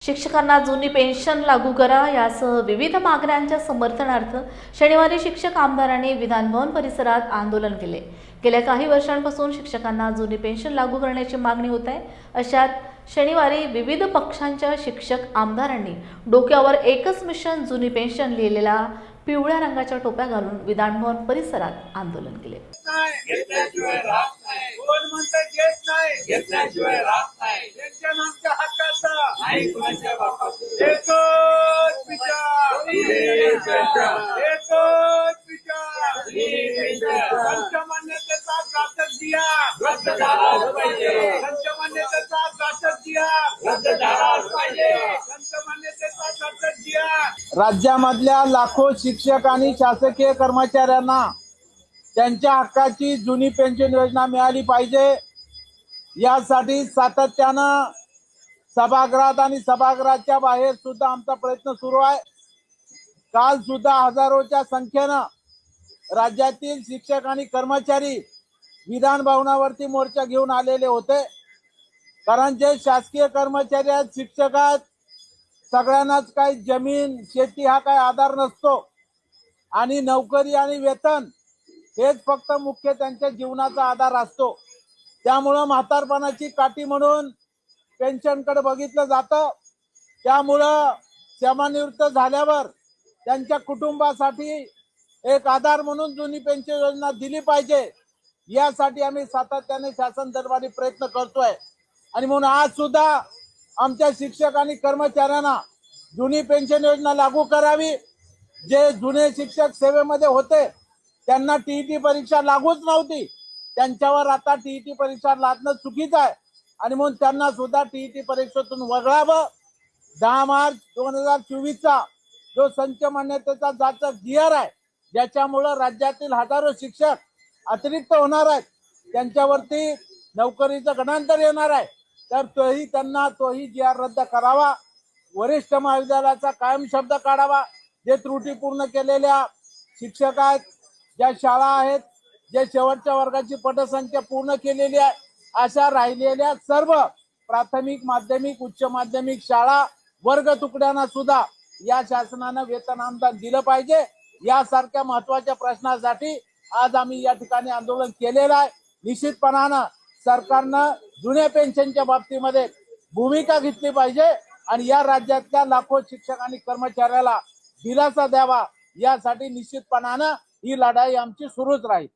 शिक्षकांना जुनी पेन्शन लागू करा यासह विविध मागण्यांच्या समर्थनार्थ शनिवारी शिक्षक आमदारांनी विधानभवन परिसरात आंदोलन केले। गेल्या काही वर्षांपासून शिक्षकांना जुनी पेन्शन लागू करण्याची मागणी होत आहे। अशात शनिवारी विविध पक्षांच्या शिक्षक आमदारांनी डोक्यावर एकच मिशन जुनी पेन्शन लिहिलेल्या पिवळ्या रंगाच्या टोप्या घालून विधानभवन परिसरात आंदोलन केले। राज्यामधल्या लाखो शिक्षक आणि शासकीय कर्मचाऱ्यांना त्यांच्या हक्काची जुनी पेन्शन योजना मिळाली पाहिजे यासाठी सातत्यानं सभागृहात आणि सभागृहाच्या बाहेर सुद्धा आमचा प्रयत्न सुरू आहे। काल सुद्धा हजारोच्या संख्येनं राज्यातील शिक्षक आणि कर्मचारी विधान भवनावरती मोर्चा घेऊन आलेले होते। कारण जे शासकीय कर्मचारी आहेत, शिक्षक आहेत, सगळ्यांनाच काही जमीन शेती हा काही आधार नसतो आणि नोकरी आणि वेतन हेच फक्त मुख्य त्यांच्या जीवनाचा आधार असतो। त्यामुळे म्हातारपणाची काठी म्हणून पेन्शनकडे बघितलं जातं। त्यामुळं सेवानिवृत्त झाल्यावर त्यांच्या कुटुंबासाठी एक आधार म्हणून जुनी पेन्शन योजना दिली पाहिजे यासाठी आम्ही सातत्याने शासन दरबारी प्रयत्न करतोय। आणि म्हणून आज सुद्धा आमच्या शिक्षक आणि कर्मचाऱ्यांना जुनी पेन्शन योजना लागू करावी। जे जुने शिक्षक सेवेमध्ये होते त्यांना टीईटी परीक्षा लागूच नव्हती, त्यांच्यावर आता टीईटी परीक्षा लादणं चुकीचं आहे आणि म्हणून त्यांना सुद्धा टीईटी परीक्षेतून वगळावं। 10 मार्च 2024 जो संच मान्यतेचा जाचक GR आहे, ज्याच्यामुळे राज्यातील हजारो शिक्षक अतिरिक्त होणार आहेत, त्यांच्यावरती नोकरीचं गणांतर येणार आहे, तर तोही GR रद्द करावा। वरिष्ठ महाविद्यालयाचा कायम शब्द काढावा। जे त्रुटीपूर्ण केलेल्या शिक्षक आहेत, ज्या शाळा आहेत, जे शेवटच्या वर्गाची पटसंख्या पूर्ण केलेली आहे, अशा राहिलेल्या सर्व प्राथमिक, माध्यमिक, उच्च माध्यमिक शाळा वर्ग तुकड्यांना सुद्धा या शासनानं वेतन अनुदान दिलं पाहिजे। यासारख्या महत्वाच्या प्रश्नासाठी आज आम्ही या ठिकाणी आंदोलन केलेलं आहे। निश्चितपणानं सरकारनं जुन्या पेन्शनच्या बाबतीमध्ये भूमिका घेतली पाहिजे आणि या राज्यातल्या लाखो शिक्षक आणि कर्मचाऱ्याला दिलासा द्यावा, यासाठी निश्चितपणानं ही लढाई आमची सुरूच राहील।